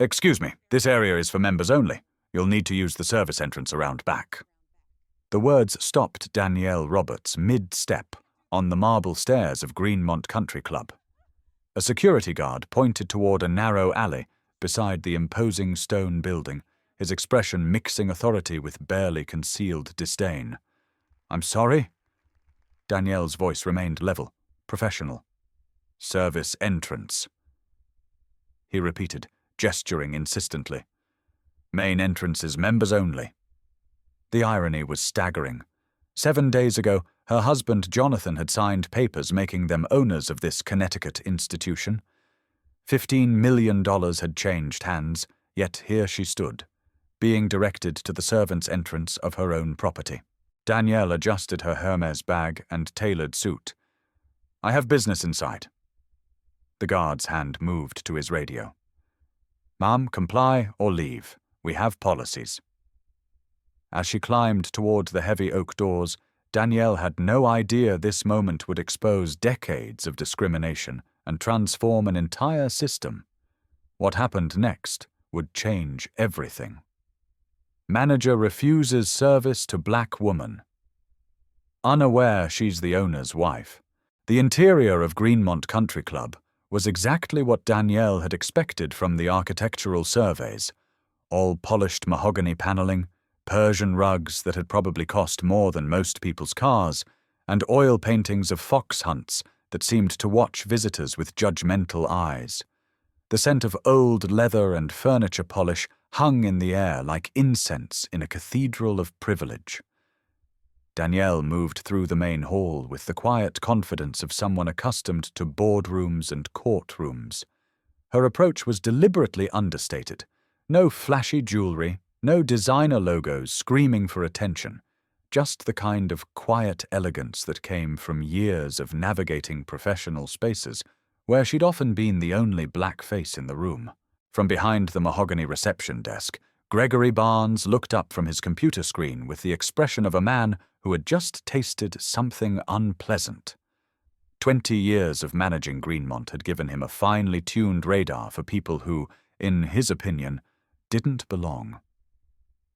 Excuse me, this area is for members only. You'll need to use the service entrance around back. The words stopped Danielle Roberts mid-step on the marble stairs of Greenmont Country Club. A security guard pointed toward a narrow alley beside the imposing stone building, his expression mixing authority with barely concealed disdain. "I'm sorry?" Danielle's voice remained level, professional. "Service entrance," he repeated, gesturing insistently. "Main entrance is members only." The irony was staggering. 7 days ago, her husband Jonathan had signed papers making them owners of this Connecticut institution. $15 million had changed hands, yet here she stood, being directed to the servants' entrance of her own property. Danielle adjusted her Hermes bag and tailored suit. "I have business inside." The guard's hand moved to his radio. "Ma'am, comply or leave. We have policies." As she climbed toward the heavy oak doors, Danielle had no idea this moment would expose decades of discrimination and transform an entire system. What happened next would change everything. Manager refuses service to black woman. Unaware she's the owner's wife, the interior of Greenmont Country Club was exactly what Danielle had expected from the architectural surveys. All polished mahogany paneling, Persian rugs that had probably cost more than most people's cars, and oil paintings of fox hunts that seemed to watch visitors with judgmental eyes. The scent of old leather and furniture polish hung in the air like incense in a cathedral of privilege. Danielle moved through the main hall with the quiet confidence of someone accustomed to boardrooms and courtrooms. Her approach was deliberately understated. No flashy jewelry, no designer logos screaming for attention, just the kind of quiet elegance that came from years of navigating professional spaces where she'd often been the only black face in the room. From behind the mahogany reception desk, Gregory Barnes looked up from his computer screen with the expression of a man who had just tasted something unpleasant. 20 years of managing Greenmont had given him a finely tuned radar for people who, in his opinion, didn't belong.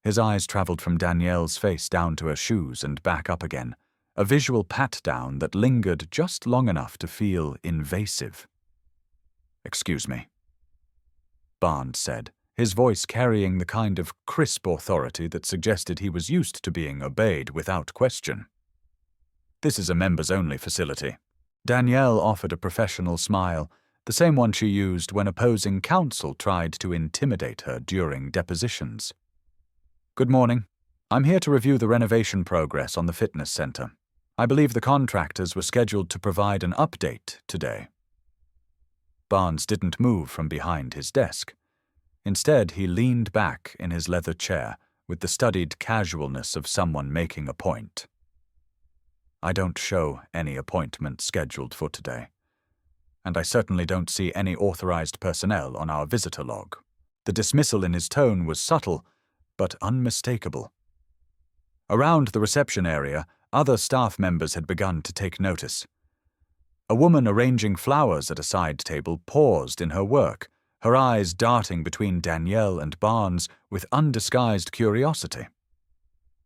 His eyes traveled from Danielle's face down to her shoes and back up again, a visual pat-down that lingered just long enough to feel invasive. "Excuse me," Barnes said, his voice carrying the kind of crisp authority that suggested he was used to being obeyed without question. "This is a members-only facility." Danielle offered a professional smile, the same one she used when opposing counsel tried to intimidate her during depositions. "Good morning. I'm here to review the renovation progress on the fitness center. I believe the contractors were scheduled to provide an update today." Barnes didn't move from behind his desk. Instead, he leaned back in his leather chair with the studied casualness of someone making a point. "I don't show any appointments scheduled for today. And I certainly don't see any authorized personnel on our visitor log." The dismissal in his tone was subtle, but unmistakable. Around the reception area, other staff members had begun to take notice. A woman arranging flowers at a side table paused in her work, her eyes darting between Danielle and Barnes with undisguised curiosity.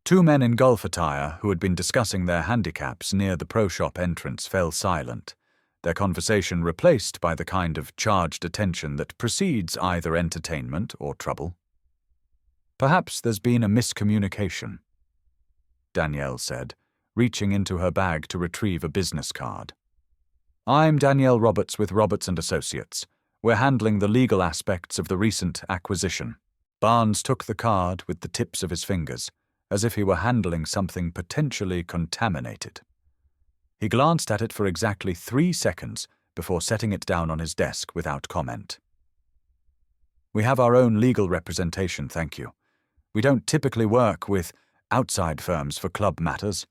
Two men in golf attire who had been discussing their handicaps near the pro shop entrance fell silent, their conversation replaced by the kind of charged attention that precedes either entertainment or trouble. "Perhaps there's been a miscommunication," Danielle said, reaching into her bag to retrieve a business card. "I'm Danielle Roberts with Roberts & Associates. We're handling the legal aspects of the recent acquisition." Barnes took the card with the tips of his fingers, as if he were handling something potentially contaminated. He glanced at it for exactly 3 seconds before setting it down on his desk without comment. "We have our own legal representation, thank you. We don't typically work with outside firms for club matters."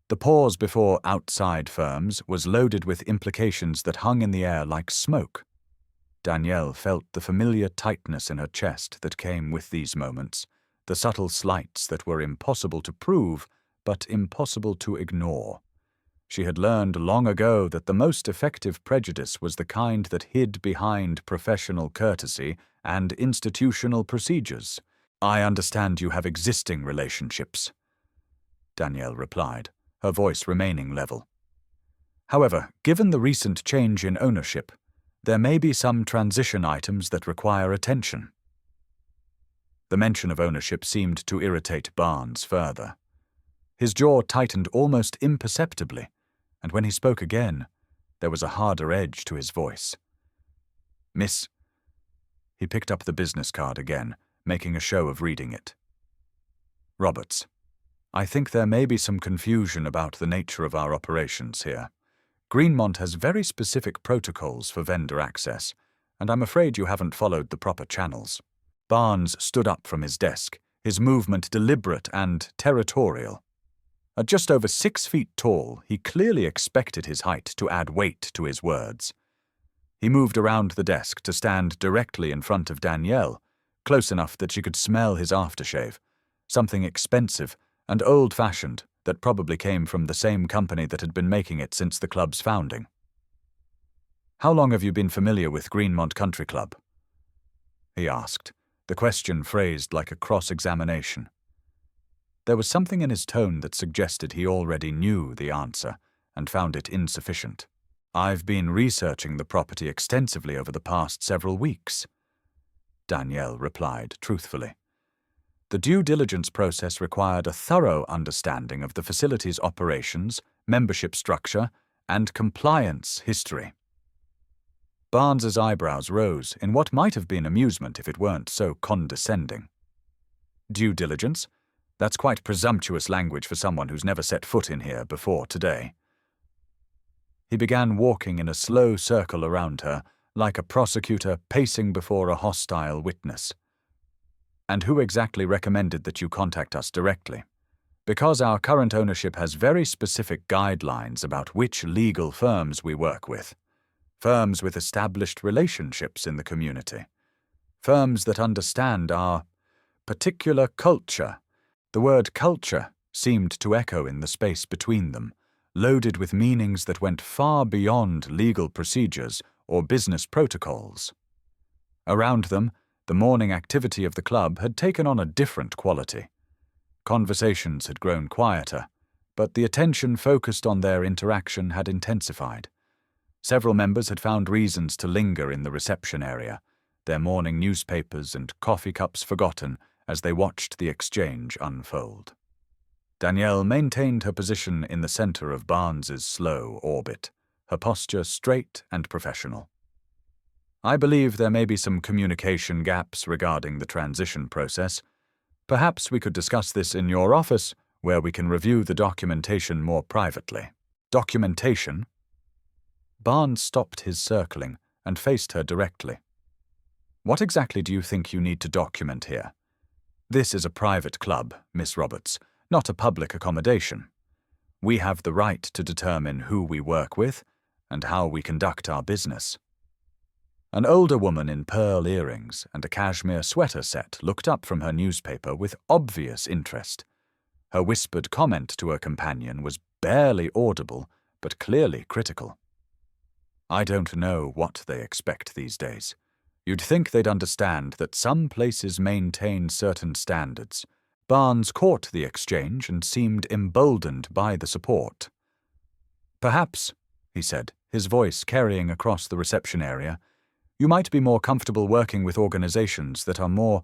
The pause before outside firms was loaded with implications that hung in the air like smoke. Danielle felt the familiar tightness in her chest that came with these moments, the subtle slights that were impossible to prove but impossible to ignore. She had learned long ago that the most effective prejudice was the kind that hid behind professional courtesy and institutional procedures. "I understand you have existing relationships," Danielle replied, her voice remaining level. "However, given the recent change in ownership, there may be some transition items that require attention." The mention of ownership seemed to irritate Barnes further. His jaw tightened almost imperceptibly, and when he spoke again, there was a harder edge to his voice. "Miss—" He picked up the business card again, making a show of reading it. "Roberts, I think there may be some confusion about the nature of our operations here. Greenmont has very specific protocols for vendor access, and I'm afraid you haven't followed the proper channels." Barnes stood up from his desk, his movement deliberate and territorial. At just over 6 feet tall, he clearly expected his height to add weight to his words. He moved around the desk to stand directly in front of Danielle, close enough that she could smell his aftershave, something expensive and old-fashioned that probably came from the same company that had been making it since the club's founding. "How long have you been familiar with Greenmont Country Club?" he asked, the question phrased like a cross-examination. There was something in his tone that suggested he already knew the answer and found it insufficient. "I've been researching the property extensively over the past several weeks," Danielle replied truthfully. The due diligence process required a thorough understanding of the facility's operations, membership structure, and compliance history. Barnes's eyebrows rose in what might have been amusement if it weren't so condescending. "Due diligence? That's quite presumptuous language for someone who's never set foot in here before today." He began walking in a slow circle around her, like a prosecutor pacing before a hostile witness. "And who exactly recommended that you contact us directly? Because our current ownership has very specific guidelines about which legal firms we work with. Firms with established relationships in the community. Firms that understand our particular culture." The word culture seemed to echo in the space between them, loaded with meanings that went far beyond legal procedures or business protocols. Around them, the morning activity of the club had taken on a different quality. Conversations had grown quieter, but the attention focused on their interaction had intensified. Several members had found reasons to linger in the reception area, their morning newspapers and coffee cups forgotten as they watched the exchange unfold. Danielle maintained her position in the center of Barnes's slow orbit, her posture straight and professional. "I believe there may be some communication gaps regarding the transition process. Perhaps we could discuss this in your office, where we can review the documentation more privately." "Documentation?" Barnes stopped his circling and faced her directly. "What exactly do you think you need to document here? This is a private club, Miss Roberts, not a public accommodation. We have the right to determine who we work with and how we conduct our business." An older woman in pearl earrings and a cashmere sweater set looked up from her newspaper with obvious interest. Her whispered comment to her companion was barely audible, but clearly critical. "I don't know what they expect these days. You'd think they'd understand that some places maintain certain standards." Barnes caught the exchange and seemed emboldened by the support. "Perhaps," he said, his voice carrying across the reception area, "you might be more comfortable working with organizations that are more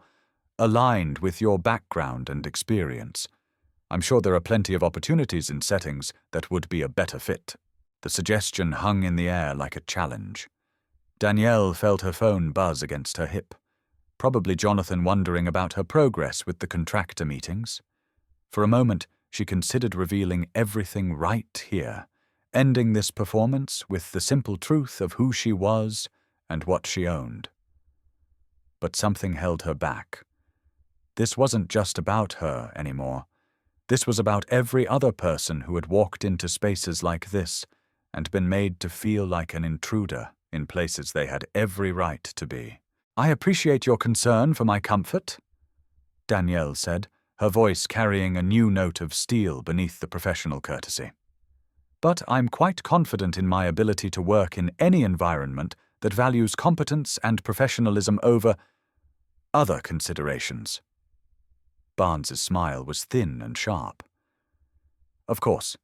aligned with your background and experience. I'm sure there are plenty of opportunities in settings that would be a better fit." The suggestion hung in the air like a challenge. Danielle felt her phone buzz against her hip. Probably Jonathan wondering about her progress with the contractor meetings. For a moment, she considered revealing everything right here, ending this performance with the simple truth of who she was and what she owned. But something held her back. This wasn't just about her anymore. This was about every other person who had walked into spaces like this and been made to feel like an intruder in places they had every right to be. "I appreciate your concern for my comfort," Danielle said, her voice carrying a new note of steel beneath the professional courtesy. But I'm quite confident in my ability to work in any environment that values competence and professionalism over other considerations. Barnes's smile was thin and sharp. Of course,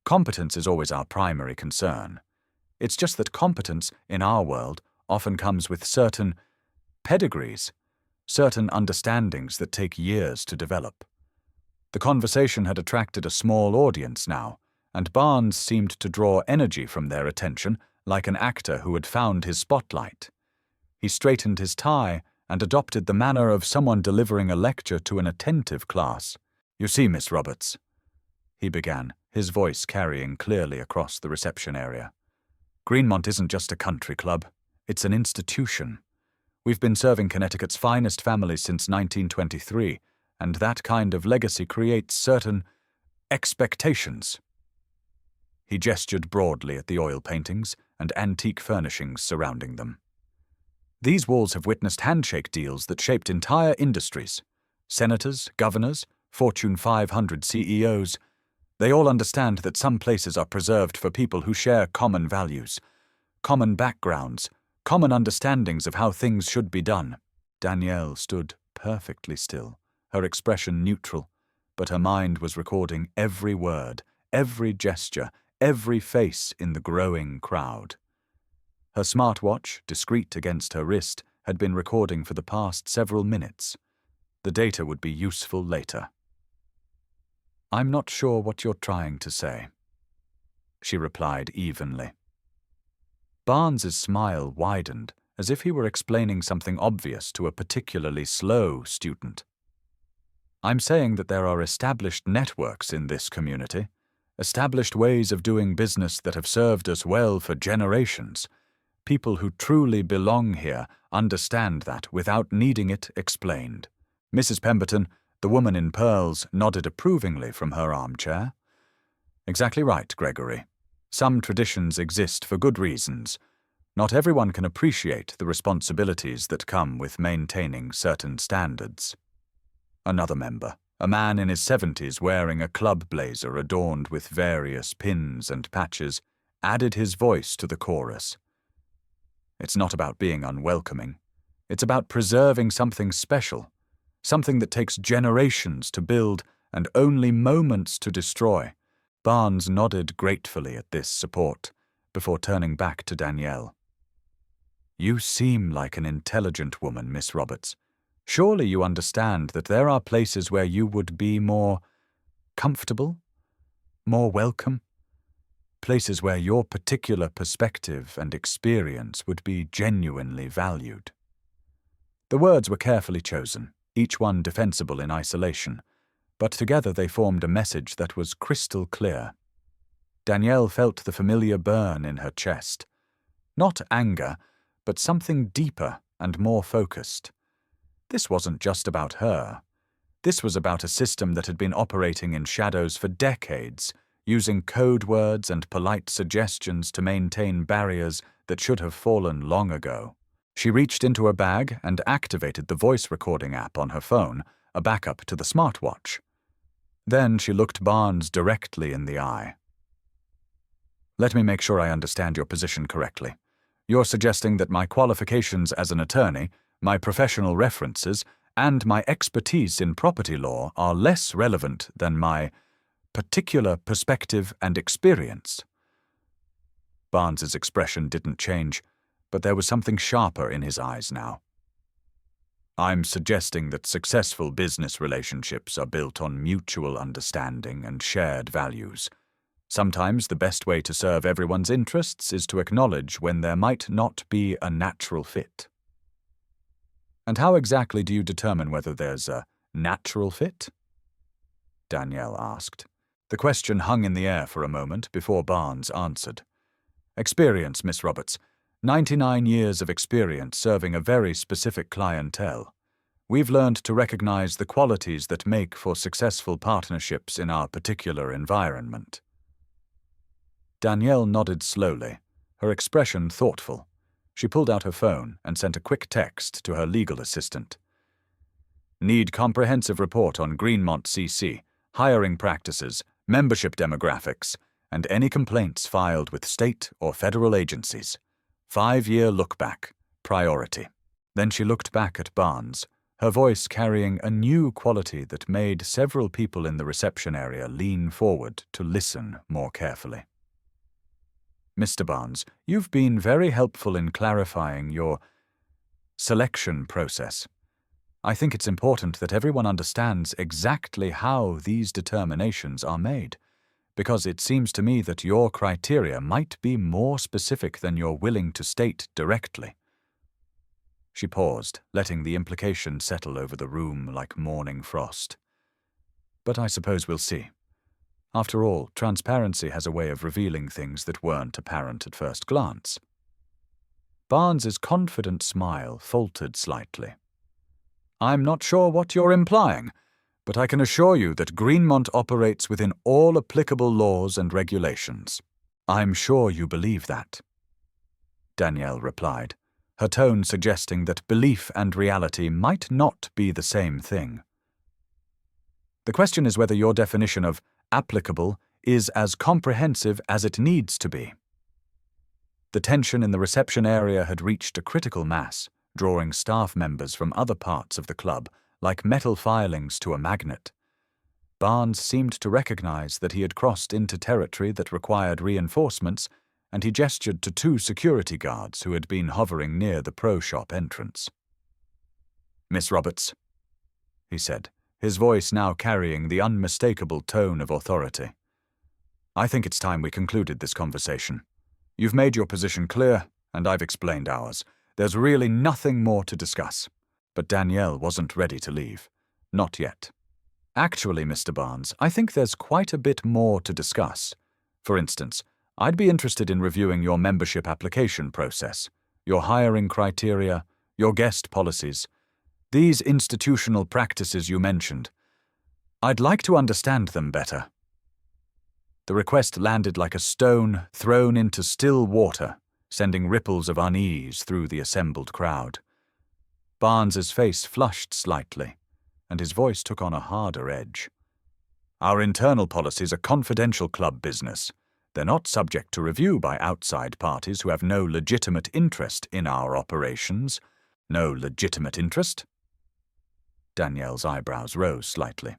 competence is always our primary concern. It's just that competence, in our world, often comes with certain pedigrees, certain understandings that take years to develop. The conversation had attracted a small audience now, and Barnes seemed to draw energy from their attention like an actor who had found his spotlight. He straightened his tie and adopted the manner of someone delivering a lecture to an attentive class. "You see, Miss Roberts," he began, his voice carrying clearly across the reception area. "Greenmont isn't just a country club, it's an institution. We've been serving Connecticut's finest families since 1923, and that kind of legacy creates certain expectations." He gestured broadly at the oil paintings and antique furnishings surrounding them. "These walls have witnessed handshake deals that shaped entire industries. Senators, governors, Fortune 500 CEOs, they all understand that some places are preserved for people who share common values, common backgrounds, common understandings of how things should be done." Danielle stood perfectly still, her expression neutral, but her mind was recording every word, every gesture, every face in the growing crowd. Her smartwatch, discreet against her wrist, had been recording for the past several minutes. The data would be useful later. "I'm not sure what you're trying to say," she replied evenly. Barnes's smile widened, as if he were explaining something obvious to a particularly slow student. "I'm saying that there are established networks in this community, established ways of doing business that have served us well for generations. People who truly belong here understand that without needing it explained." Mrs. Pemberton, the woman in pearls, nodded approvingly from her armchair. "Exactly right, Gregory. Some traditions exist for good reasons. Not everyone can appreciate the responsibilities that come with maintaining certain standards." Another member, a man in his 70s wearing a club blazer adorned with various pins and patches, added his voice to the chorus. "It's not about being unwelcoming. It's about preserving something special, something that takes generations to build and only moments to destroy." Barnes nodded gratefully at this support, before turning back to Danielle. "You seem like an intelligent woman, Miss Roberts. Surely you understand that there are places where you would be more comfortable, more welcome, places where your particular perspective and experience would be genuinely valued." The words were carefully chosen, each one defensible in isolation, but together they formed a message that was crystal clear. Danielle felt the familiar burn in her chest. Not anger, but something deeper and more focused. This wasn't just about her. This was about a system that had been operating in shadows for decades, using code words and polite suggestions to maintain barriers that should have fallen long ago. She reached into her bag and activated the voice recording app on her phone, a backup to the smartwatch. Then she looked Barnes directly in the eye. "Let me make sure I understand your position correctly. You're suggesting that my qualifications as an attorney, my professional references, and my expertise in property law are less relevant than my particular perspective and experience." Barnes's expression didn't change, but there was something sharper in his eyes now. "I'm suggesting that successful business relationships are built on mutual understanding and shared values. Sometimes the best way to serve everyone's interests is to acknowledge when there might not be a natural fit." "And how exactly do you determine whether there's a natural fit?" Danielle asked. The question hung in the air for a moment before Barnes answered. "Experience, Miss Roberts. 99 years of experience serving a very specific clientele. We've learned to recognize the qualities that make for successful partnerships in our particular environment." Danielle nodded slowly, her expression thoughtful. She pulled out her phone and sent a quick text to her legal assistant. "Need comprehensive report on Greenmont CC, hiring practices, membership demographics, and any complaints filed with state or federal agencies. 5-year look-back, priority. Then she looked back at Barnes, her voice carrying a new quality that made several people in the reception area lean forward to listen more carefully. Mr. Barnes, you've been very helpful in clarifying your selection process. I think it's important that everyone understands exactly how these determinations are made, because it seems to me that your criteria might be more specific than you're willing to state directly. She paused, letting the implication settle over the room like morning frost. But I suppose we'll see. After all, transparency has a way of revealing things that weren't apparent at first glance. Barnes's confident smile faltered slightly. I'm not sure what you're implying, but I can assure you that Greenmont operates within all applicable laws and regulations. I'm sure you believe that, Danielle replied, her tone suggesting that belief and reality might not be the same thing. The question is whether your definition of applicable is as comprehensive as it needs to be. The tension in the reception area had reached a critical mass, drawing staff members from other parts of the club like metal filings to a magnet. Barnes seemed to recognize that he had crossed into territory that required reinforcements, and he gestured to 2 security guards who had been hovering near the pro shop entrance. Miss Roberts, he said, his voice now carrying the unmistakable tone of authority. I think it's time we concluded this conversation. You've made your position clear, and I've explained ours. There's really nothing more to discuss. But Danielle wasn't ready to leave. Not yet. Actually, Mr. Barnes, I think there's quite a bit more to discuss. For instance, I'd be interested in reviewing your membership application process, your hiring criteria, your guest policies, these institutional practices you mentioned. I'd like to understand them better. The request landed like a stone thrown into still water, sending ripples of unease through the assembled crowd. Barnes's face flushed slightly, and his voice took on a harder edge. Our internal policies are confidential club business. They're not subject to review by outside parties who have no legitimate interest in our operations. No legitimate interest? Danielle's eyebrows rose slightly.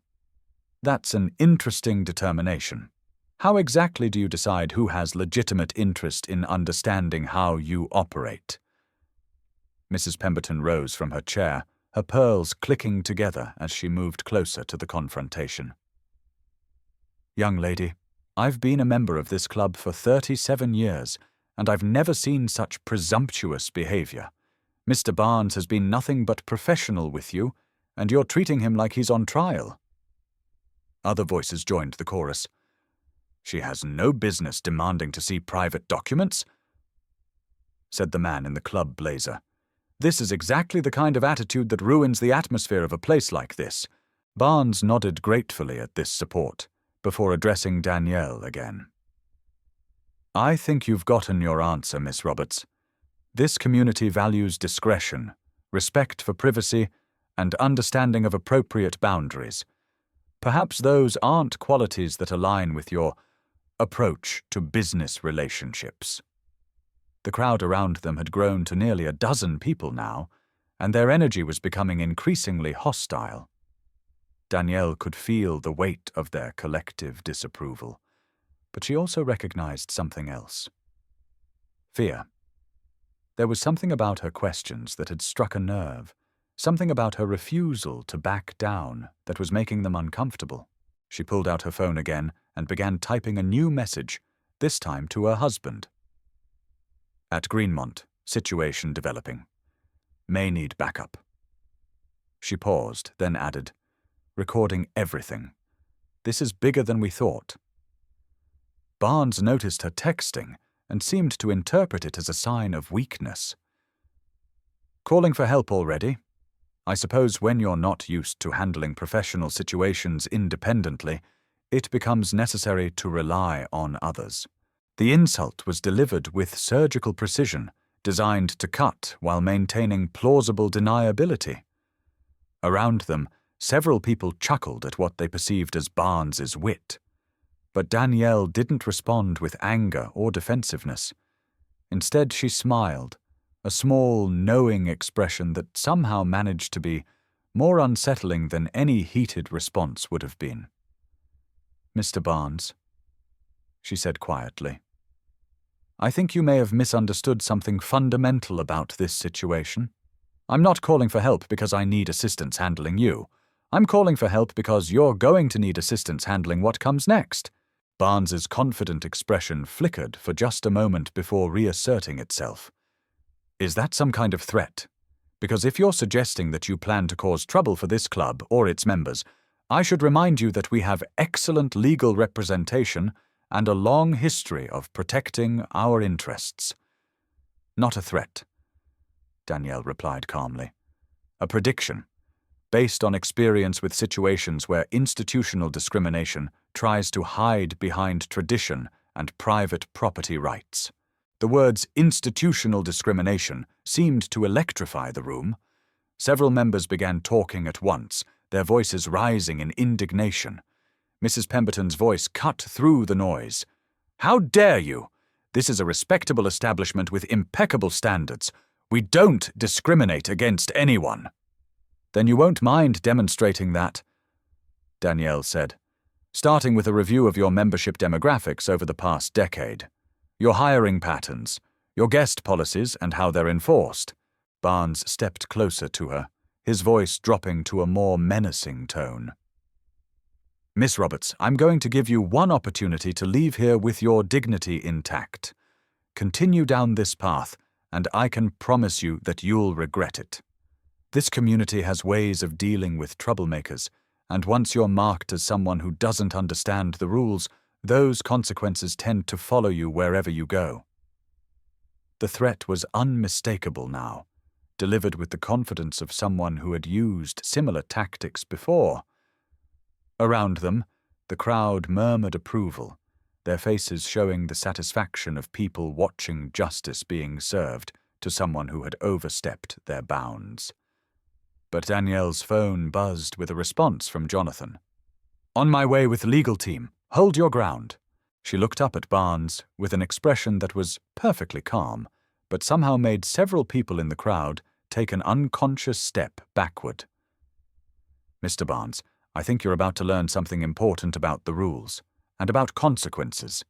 That's an interesting determination. How exactly do you decide who has legitimate interest in understanding how you operate? Mrs. Pemberton rose from her chair, her pearls clicking together as she moved closer to the confrontation. Young lady, I've been a member of this club for 37 years, and I've never seen such presumptuous behavior. Mr. Barnes has been nothing but professional with you, and you're treating him like he's on trial. Other voices joined the chorus. She has no business demanding to see private documents, said the man in the club blazer. This is exactly the kind of attitude that ruins the atmosphere of a place like this. Barnes nodded gratefully at this support, before addressing Danielle again. I think you've gotten your answer, Miss Roberts. This community values discretion, respect for privacy, and understanding of appropriate boundaries. Perhaps those aren't qualities that align with your approach to business relationships. The crowd around them had grown to nearly a dozen people now, and their energy was becoming increasingly hostile. Danielle could feel the weight of their collective disapproval, but she also recognized something else. Fear. There was something about her questions that had struck a nerve, something about her refusal to back down that was making them uncomfortable. She pulled out her phone again and began typing a new message, this time to her husband. At Greenmont, situation developing. May need backup. She paused, then added, recording everything. This is bigger than we thought. Barnes noticed her texting and seemed to interpret it as a sign of weakness. Calling for help already? I suppose when you're not used to handling professional situations independently, it becomes necessary to rely on others. The insult was delivered with surgical precision, designed to cut while maintaining plausible deniability. Around them, several people chuckled at what they perceived as Barnes's wit. But Danielle didn't respond with anger or defensiveness. Instead, she smiled, a small, knowing expression that somehow managed to be more unsettling than any heated response would have been. "Mr. Barnes," she said quietly, "I think you may have misunderstood something fundamental about this situation. I'm not calling for help because I need assistance handling you. I'm calling for help because you're going to need assistance handling what comes next." Barnes's confident expression flickered for just a moment before reasserting itself. "Is that some kind of threat? Because if you're suggesting that you plan to cause trouble for this club or its members, I should remind you that we have excellent legal representation and a long history of protecting our interests." "Not a threat," Danielle replied calmly. "A prediction, based on experience with situations where institutional discrimination tries to hide behind tradition and private property rights." The words institutional discrimination seemed to electrify the room. Several members began talking at once, their voices rising in indignation. Mrs. Pemberton's voice cut through the noise. "How dare you? This is a respectable establishment with impeccable standards. We don't discriminate against anyone." "Then you won't mind demonstrating that," Danielle said, "starting with a review of your membership demographics over the past decade, your hiring patterns, your guest policies and how they're enforced." Barnes stepped closer to her, his voice dropping to a more menacing tone. "Miss Roberts, I'm going to give you one opportunity to leave here with your dignity intact. Continue down this path, and I can promise you that you'll regret it. This community has ways of dealing with troublemakers, and once you're marked as someone who doesn't understand the rules, those consequences tend to follow you wherever you go." The threat was unmistakable now, delivered with the confidence of someone who had used similar tactics before. Around them, the crowd murmured approval, their faces showing the satisfaction of people watching justice being served to someone who had overstepped their bounds. But Danielle's phone buzzed with a response from Jonathan. "On my way with legal team. Hold your ground." She looked up at Barnes with an expression that was perfectly calm, but somehow made several people in the crowd take an unconscious step backward. "Mr. Barnes, I think you're about to learn something important about the rules, and about consequences,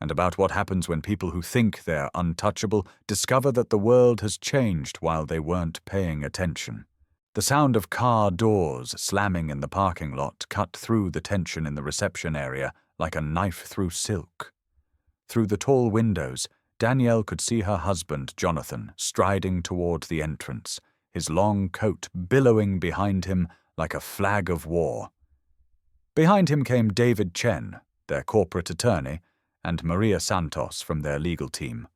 and about what happens when people who think they're untouchable discover that the world has changed while they weren't paying attention." The sound of car doors slamming in the parking lot cut through the tension in the reception area like a knife through silk. Through the tall windows, Danielle could see her husband, Jonathan, striding toward the entrance, his long coat billowing behind him like a flag of war. Behind him came David Chen, their corporate attorney, and Maria Santos from their legal team,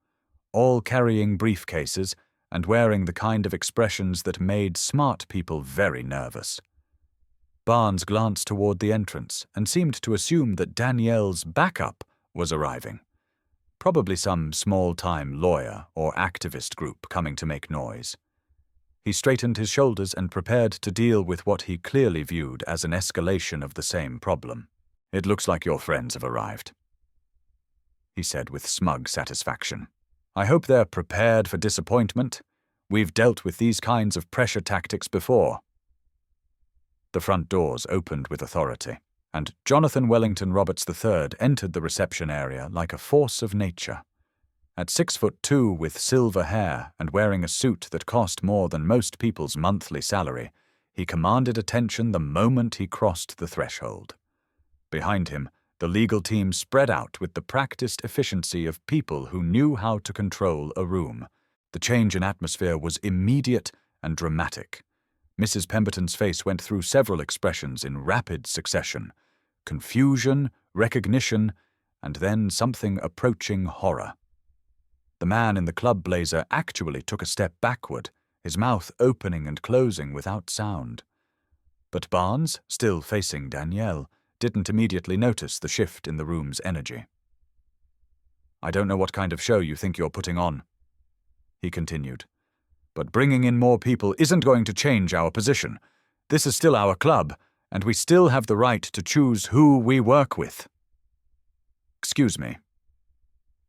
all carrying briefcases and wearing the kind of expressions that made smart people very nervous. Barnes glanced toward the entrance and seemed to assume that Danielle's backup was arriving. Probably some small-time lawyer or activist group coming to make noise. He straightened his shoulders and prepared to deal with what he clearly viewed as an escalation of the same problem. "It looks like your friends have arrived," he said with smug satisfaction. "I hope they're prepared for disappointment. We've dealt with these kinds of pressure tactics before." The front doors opened with authority, and Jonathan Wellington Roberts III entered the reception area like a force of nature. At 6'2" with silver hair and wearing a suit that cost more than most people's monthly salary, he commanded attention the moment he crossed the threshold. Behind him, the legal team spread out with the practiced efficiency of people who knew how to control a room. The change in atmosphere was immediate and dramatic. Mrs. Pemberton's face went through several expressions in rapid succession: confusion, recognition, and then something approaching horror. The man in the club blazer actually took a step backward, his mouth opening and closing without sound. But Barnes, still facing Danielle, didn't immediately notice the shift in the room's energy. "I don't know what kind of show you think you're putting on," he continued, "but bringing in more people isn't going to change our position. This is still our club, and we still have the right to choose who we work with." Excuse me.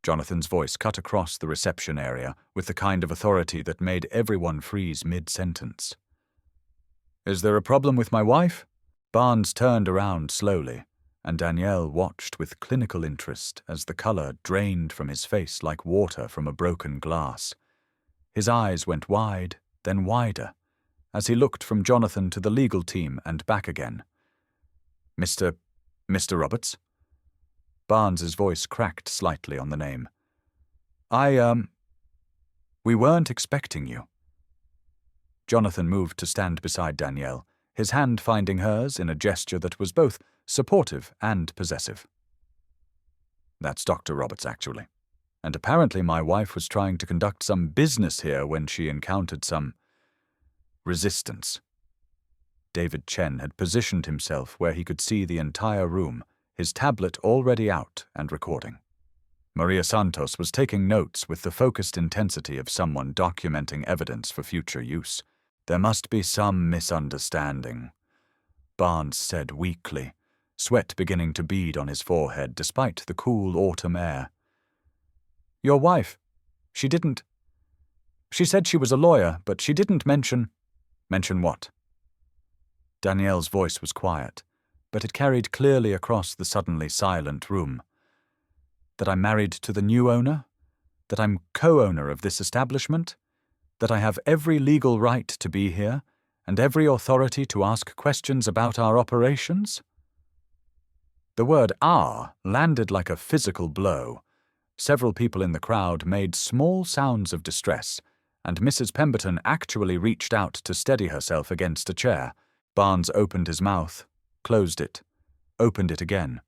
Jonathan's voice cut across the reception area with the kind of authority that made everyone freeze mid-sentence. Is there a problem with my wife? Barnes turned around slowly, and Danielle watched with clinical interest as the color drained from his face like water from a broken glass. His eyes went wide, then wider, as he looked from Jonathan to the legal team and back again. Mr. Roberts? Barnes's voice cracked slightly on the name. We weren't expecting you. Jonathan moved to stand beside Danielle, his hand finding hers in a gesture that was both supportive and possessive. That's Dr. Roberts, actually. And apparently my wife was trying to conduct some business here when she encountered some resistance. David Chen had positioned himself where he could see the entire room, his tablet already out and recording. Maria Santos was taking notes with the focused intensity of someone documenting evidence for future use. There must be some misunderstanding, Barnes said weakly, sweat beginning to bead on his forehead despite the cool autumn air. Your wife, she said she was a lawyer, but she didn't mention what? Danielle's voice was quiet, but it carried clearly across the suddenly silent room. That I'm married to the new owner? That I'm co-owner of this establishment? That I have every legal right to be here, and every authority to ask questions about our operations? The word "our" landed like a physical blow. Several people in the crowd made small sounds of distress, and Mrs. Pemberton actually reached out to steady herself against a chair. Barnes opened his mouth, closed it, opened it again.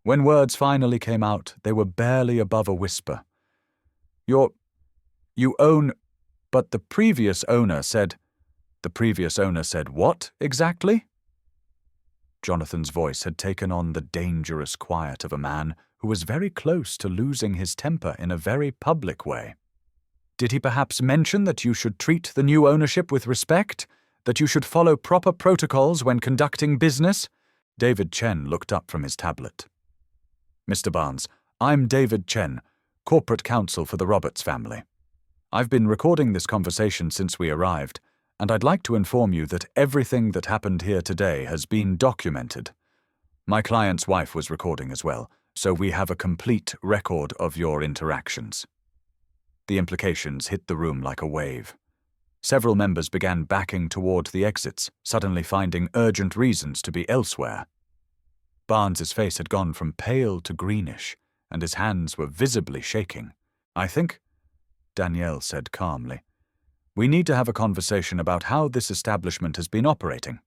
When words finally came out, they were barely above a whisper. You own, but the previous owner said... The previous owner said what, exactly? Jonathan's voice had taken on the dangerous quiet of a man who was very close to losing his temper in a very public way. Did he perhaps mention that you should treat the new ownership with respect? That you should follow proper protocols when conducting business? David Chen looked up from his tablet. Mr. Barnes, I'm David Chen, corporate counsel for the Roberts family. I've been recording this conversation since we arrived, and I'd like to inform you that everything that happened here today has been documented. My client's wife was recording as well, so we have a complete record of your interactions. The implications hit the room like a wave. Several members began backing toward the exits, suddenly finding urgent reasons to be elsewhere. Barnes's face had gone from pale to greenish, and his hands were visibly shaking. I think, Danielle said calmly, we need to have a conversation about how this establishment has been operating,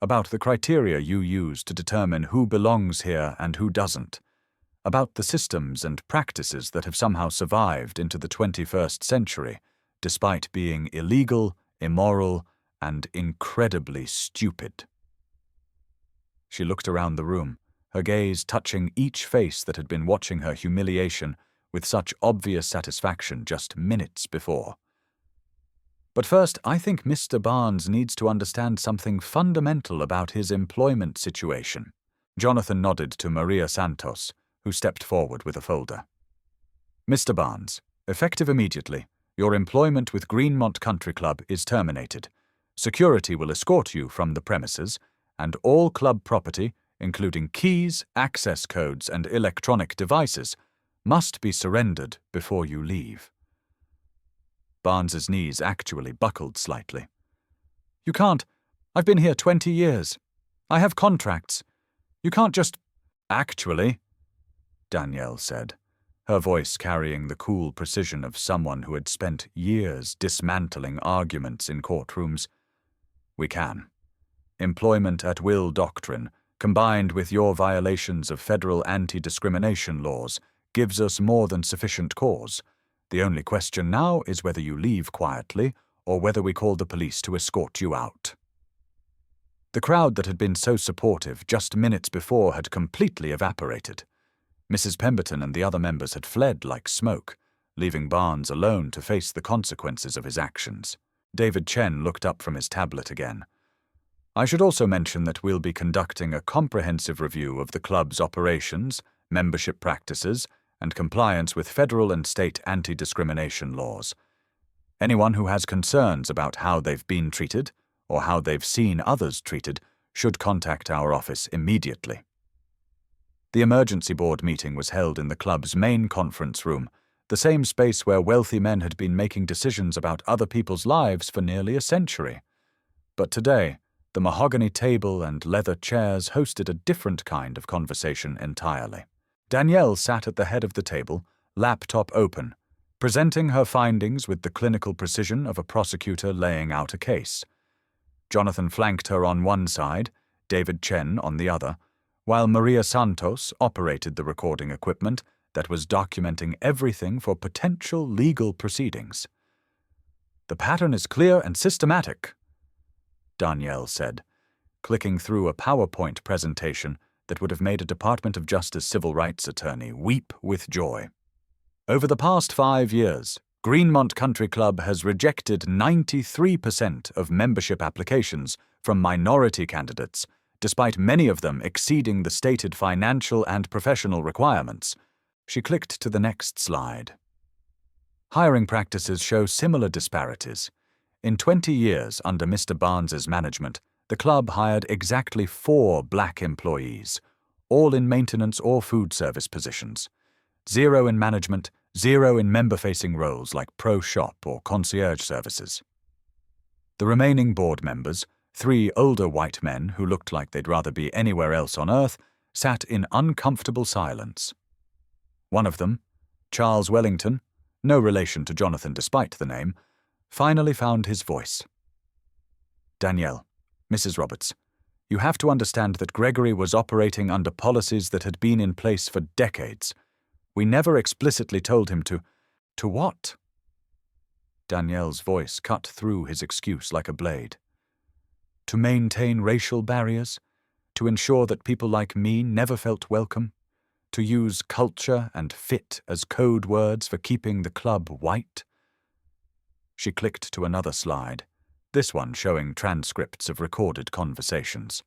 about the criteria you use to determine who belongs here and who doesn't, about the systems and practices that have somehow survived into the 21st century, despite being illegal, immoral, and incredibly stupid. She looked around the room, her gaze touching each face that had been watching her humiliation with such obvious satisfaction just minutes before. But first, I think Mr. Barnes needs to understand something fundamental about his employment situation. Jonathan nodded to Maria Santos, who stepped forward with a folder. Mr. Barnes, effective immediately, your employment with Greenmont Country Club is terminated. Security will escort you from the premises, and all club property, including keys, access codes, and electronic devices, must be surrendered before you leave. Barnes's knees actually buckled slightly. You can't. I've been here 20 years. I have contracts. You can't just... Actually, Danielle said, her voice carrying the cool precision of someone who had spent years dismantling arguments in courtrooms. We can. Employment at will doctrine, combined with your violations of federal anti-discrimination laws, gives us more than sufficient cause. The only question now is whether you leave quietly or whether we call the police to escort you out. The crowd that had been so supportive just minutes before had completely evaporated. Mrs. Pemberton and the other members had fled like smoke, leaving Barnes alone to face the consequences of his actions. David Chen looked up from his tablet again. I should also mention that we'll be conducting a comprehensive review of the club's operations, membership practices, and compliance with federal and state anti-discrimination laws. Anyone who has concerns about how they've been treated or how they've seen others treated should contact our office immediately. The emergency board meeting was held in the club's main conference room, the same space where wealthy men had been making decisions about other people's lives for nearly a century. But today, the mahogany table and leather chairs hosted a different kind of conversation entirely. Danielle sat at the head of the table, laptop open, presenting her findings with the clinical precision of a prosecutor laying out a case. Jonathan flanked her on one side, David Chen on the other, while Maria Santos operated the recording equipment that was documenting everything for potential legal proceedings. "The pattern is clear and systematic," Danielle said, clicking through a PowerPoint presentation that would have made a Department of Justice civil rights attorney weep with joy. Over the past 5 years, Greenmont Country Club has rejected 93% of membership applications from minority candidates, despite many of them exceeding the stated financial and professional requirements. She clicked to the next slide. Hiring practices show similar disparities. In 20 years under Mr. Barnes's management, the club hired exactly 4 black employees, all in maintenance or food service positions. 0 in management, 0 in member-facing roles like pro shop or concierge services. The remaining board members, 3 older white men who looked like they'd rather be anywhere else on earth, sat in uncomfortable silence. One of them, Charles Wellington, no relation to Jonathan despite the name, finally found his voice. "Danielle, Mrs. Roberts, you have to understand that Gregory was operating under policies that had been in place for decades. We never explicitly told him to what?" Danielle's voice cut through his excuse like a blade. "To maintain racial barriers, to ensure that people like me never felt welcome, to use culture and fit as code words for keeping the club white." She clicked to another slide, this one showing transcripts of recorded conversations.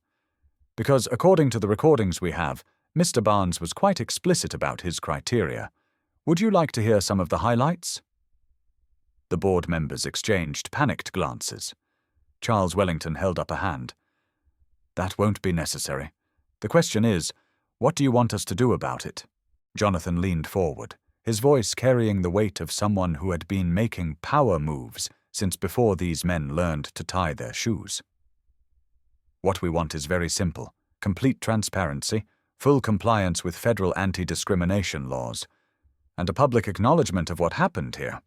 Because according to the recordings we have, Mr. Barnes was quite explicit about his criteria. Would you like to hear some of the highlights? The board members exchanged panicked glances. Charles Wellington held up a hand. "That won't be necessary. The question is, what do you want us to do about it?" Jonathan leaned forward, his voice carrying the weight of someone who had been making power moves since before these men learned to tie their shoes. "What we want is very simple: complete transparency, full compliance with federal anti-discrimination laws, and a public acknowledgement of what happened here."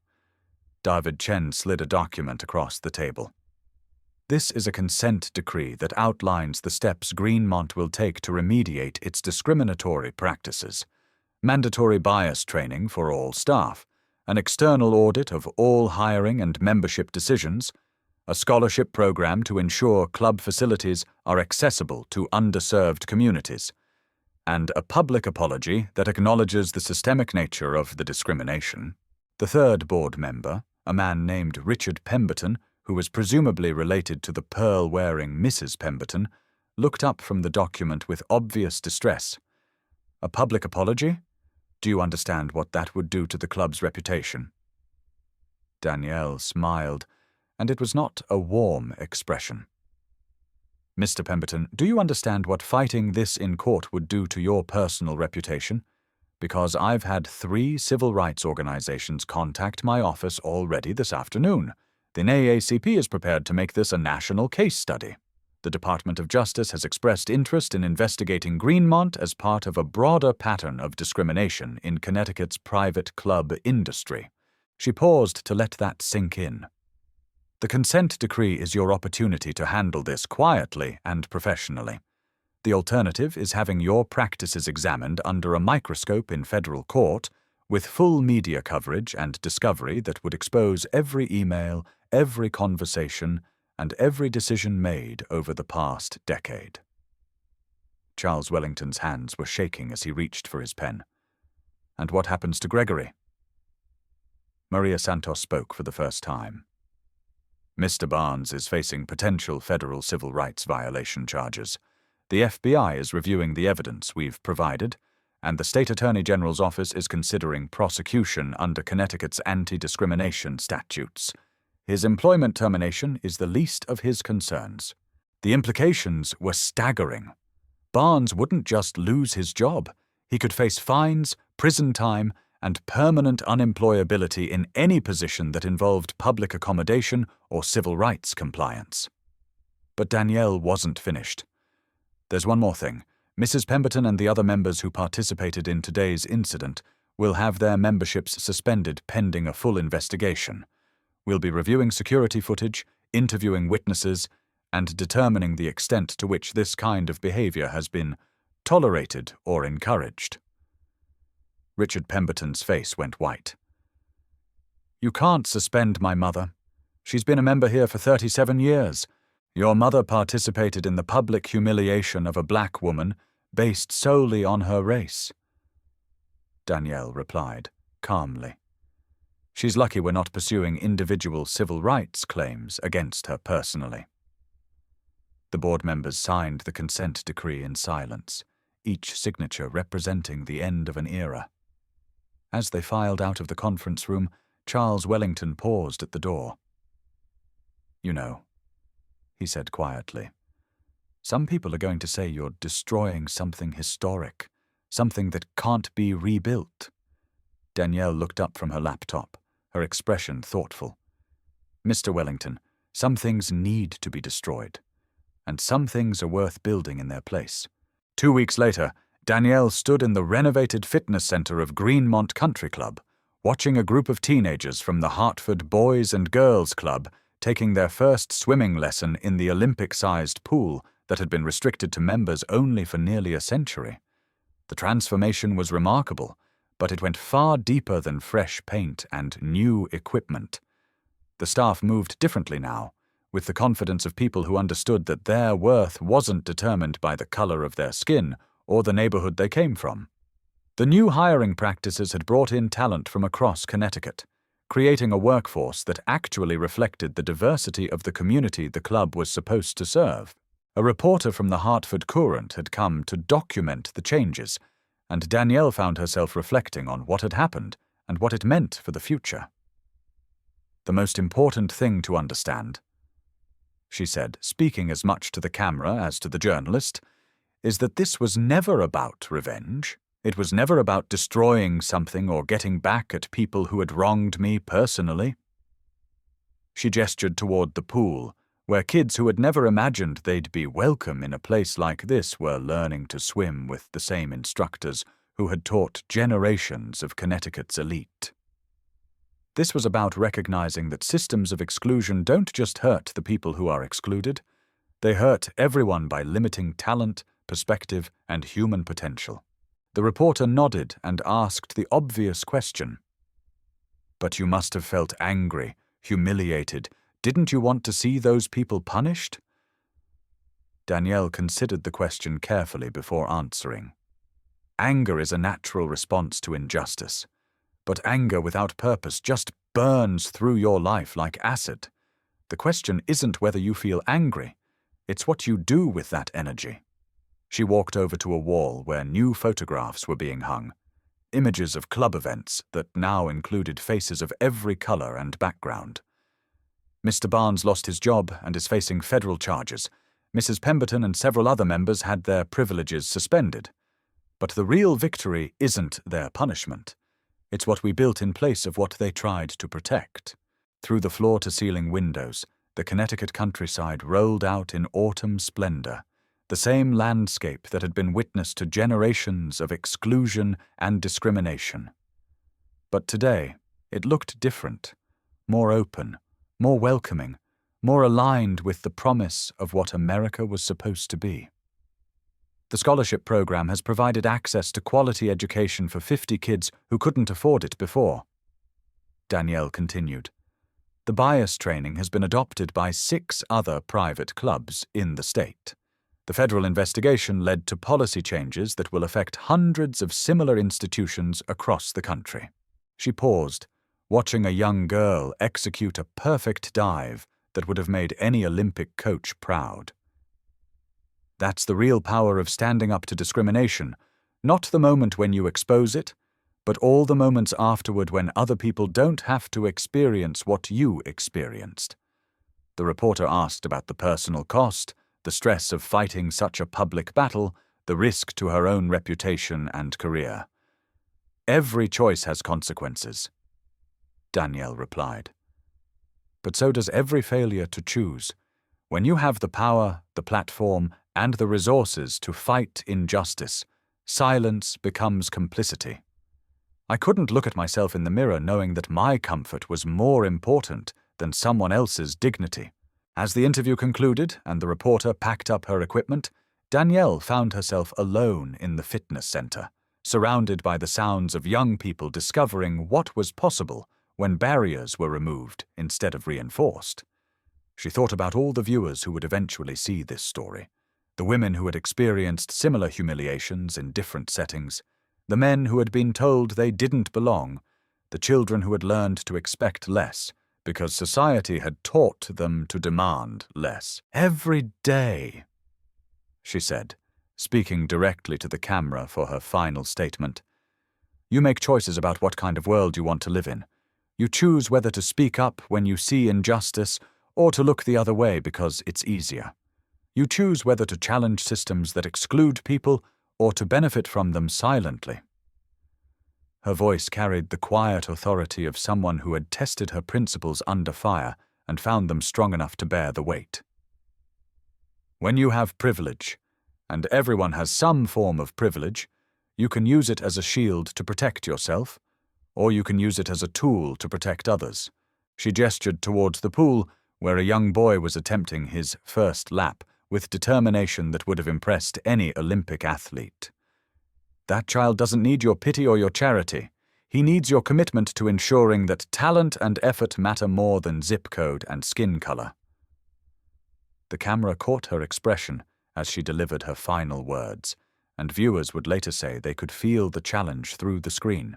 David Chen slid a document across the table. "This is a consent decree that outlines the steps Greenmont will take to remediate its discriminatory practices: mandatory bias training for all staff, an external audit of all hiring and membership decisions, a scholarship program to ensure club facilities are accessible to underserved communities, and a public apology that acknowledges the systemic nature of the discrimination." The third board member, a man named Richard Pemberton, who was presumably related to the pearl-wearing Mrs. Pemberton, looked up from the document with obvious distress. "A public apology? Do you understand what that would do to the club's reputation?" Danielle smiled, and it was not a warm expression. "Mr. Pemberton, do you understand what fighting this in court would do to your personal reputation? Because I've had 3 civil rights organizations contact my office already this afternoon. The NAACP is prepared to make this a national case study. The Department of Justice has expressed interest in investigating Greenmont as part of a broader pattern of discrimination in Connecticut's private club industry." She paused to let that sink in. "The consent decree is your opportunity to handle this quietly and professionally. The alternative is having your practices examined under a microscope in federal court, with full media coverage and discovery that would expose every email, every conversation, and every decision made over the past decade." Charles Wellington's hands were shaking as he reached for his pen. "And what happens to Gregory?" Maria Santos spoke for the first time. "Mr. Barnes is facing potential federal civil rights violation charges. The FBI is reviewing the evidence we've provided, and the State Attorney General's office is considering prosecution under Connecticut's anti-discrimination statutes. His employment termination is the least of his concerns. The implications were staggering. Barnes wouldn't just lose his job. He could face fines, prison time, and permanent unemployability in any position that involved public accommodation or civil rights compliance. But Danielle wasn't finished. There's one more thing. Mrs. Pemberton and the other members who participated in today's incident will have their memberships suspended pending a full investigation. We'll be reviewing security footage, interviewing witnesses, and determining the extent to which this kind of behavior has been tolerated or encouraged. Richard Pemberton's face went white. You can't suspend my mother. She's been a member here for 37 years. Your mother participated in the public humiliation of a black woman based solely on her race. Danielle replied, calmly. She's lucky we're not pursuing individual civil rights claims against her personally. The board members signed the consent decree in silence, each signature representing the end of an era. As they filed out of the conference room, Charles Wellington paused at the door. You know, he said quietly, some people are going to say you're destroying something historic, something that can't be rebuilt. Danielle looked up from her laptop, her expression thoughtful. Mr. Wellington, some things need to be destroyed, and some things are worth building in their place. 2 weeks later, Danielle stood in the renovated fitness center of Greenmont Country Club, watching a group of teenagers from the Hartford Boys and Girls Club taking their first swimming lesson in the Olympic-sized pool that had been restricted to members only for nearly a century. The transformation was remarkable, but it went far deeper than fresh paint and new equipment. The staff moved differently now, with the confidence of people who understood that their worth wasn't determined by the color of their skin or the neighborhood they came from. The new hiring practices had brought in talent from across Connecticut, creating a workforce that actually reflected the diversity of the community the club was supposed to serve. A reporter from the Hartford Courant had come to document the changes, and Danielle found herself reflecting on what had happened and what it meant for the future. The most important thing to understand, she said, speaking as much to the camera as to the journalist, is that this was never about revenge. It was never about destroying something or getting back at people who had wronged me personally. She gestured toward the pool, where kids who had never imagined they'd be welcome in a place like this were learning to swim with the same instructors who had taught generations of Connecticut's elite. This was about recognizing that systems of exclusion don't just hurt the people who are excluded. They hurt everyone by limiting talent, perspective, and human potential. The reporter nodded and asked the obvious question. But you must have felt angry, humiliated. Didn't you want to see those people punished? Danielle considered the question carefully before answering. Anger is a natural response to injustice, but anger without purpose just burns through your life like acid. The question isn't whether you feel angry, it's what you do with that energy. She walked over to a wall where new photographs were being hung, images of club events that now included faces of every color and background. Mr. Barnes lost his job and is facing federal charges. Mrs. Pemberton and several other members had their privileges suspended. But the real victory isn't their punishment. It's what we built in place of what they tried to protect. Through the floor-to-ceiling windows, the Connecticut countryside rolled out in autumn splendor, the same landscape that had been witness to generations of exclusion and discrimination. But today, it looked different, more open, more welcoming, more aligned with the promise of what America was supposed to be. The scholarship program has provided access to quality education for 50 kids who couldn't afford it before. Danielle continued. The bias training has been adopted by 6 other private clubs in the state. The federal investigation led to policy changes that will affect hundreds of similar institutions across the country. She paused, watching a young girl execute a perfect dive that would have made any Olympic coach proud. That's the real power of standing up to discrimination, Not the moment when you expose it, but all the moments afterward when other people don't have to experience what you experienced. The reporter asked about the personal cost, the stress of fighting such a public battle, the risk to her own reputation and career. Every choice has consequences, Danielle replied. But so does every failure to choose. When you have the power, the platform, and the resources to fight injustice, silence becomes complicity. I couldn't look at myself in the mirror knowing that my comfort was more important than someone else's dignity. As the interview concluded and the reporter packed up her equipment, Danielle found herself alone in the fitness center, surrounded by the sounds of young people discovering what was possible when barriers were removed instead of reinforced. She thought about all the viewers who would eventually see this story, the women who had experienced similar humiliations in different settings, the men who had been told they didn't belong, the children who had learned to expect less because society had taught them to demand less. Every day, she said, speaking directly to the camera for her final statement. You make choices about what kind of world you want to live in. You choose whether to speak up when you see injustice or to look the other way because it's easier. You choose whether to challenge systems that exclude people or to benefit from them silently. Her voice carried the quiet authority of someone who had tested her principles under fire and found them strong enough to bear the weight. When you have privilege, and everyone has some form of privilege, you can use it as a shield to protect yourself, or you can use it as a tool to protect others. She gestured towards the pool, where a young boy was attempting his first lap with determination that would have impressed any Olympic athlete. That child doesn't need your pity or your charity. He needs your commitment to ensuring that talent and effort matter more than zip code and skin color. The camera caught her expression as she delivered her final words, and viewers would later say they could feel the challenge through the screen.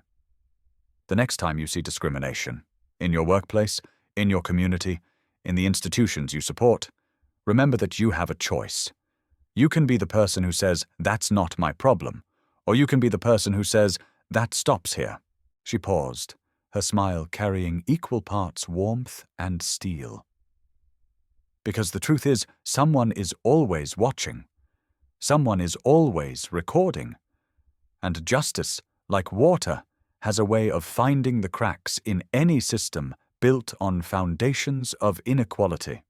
The next time you see discrimination, in your workplace, in your community, in the institutions you support, remember that you have a choice. You can be the person who says, "That's not my problem," or you can be the person who says, "That stops here." She paused, her smile carrying equal parts warmth and steel. Because the truth is, someone is always watching. Someone is always recording. And justice, like water, has a way of finding the cracks in any system built on foundations of inequality.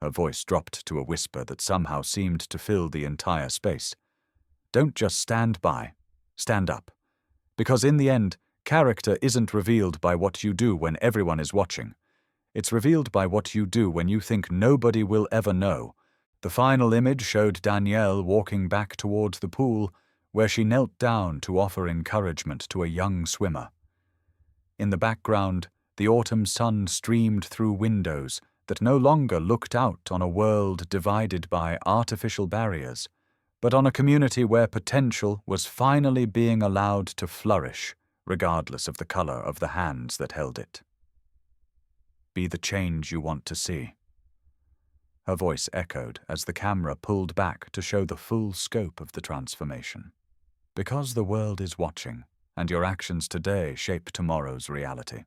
Her voice dropped to a whisper that somehow seemed to fill the entire space. Don't just stand by, stand up. Because in the end, character isn't revealed by what you do when everyone is watching. It's revealed by what you do when you think nobody will ever know. The final image showed Danielle walking back towards the pool, where she knelt down to offer encouragement to a young swimmer. In the background, the autumn sun streamed through windows that no longer looked out on a world divided by artificial barriers, but on a community where potential was finally being allowed to flourish, regardless of the color of the hands that held it. Be the change you want to see. Her voice echoed as the camera pulled back to show the full scope of the transformation. Because the world is watching, and your actions today shape tomorrow's reality.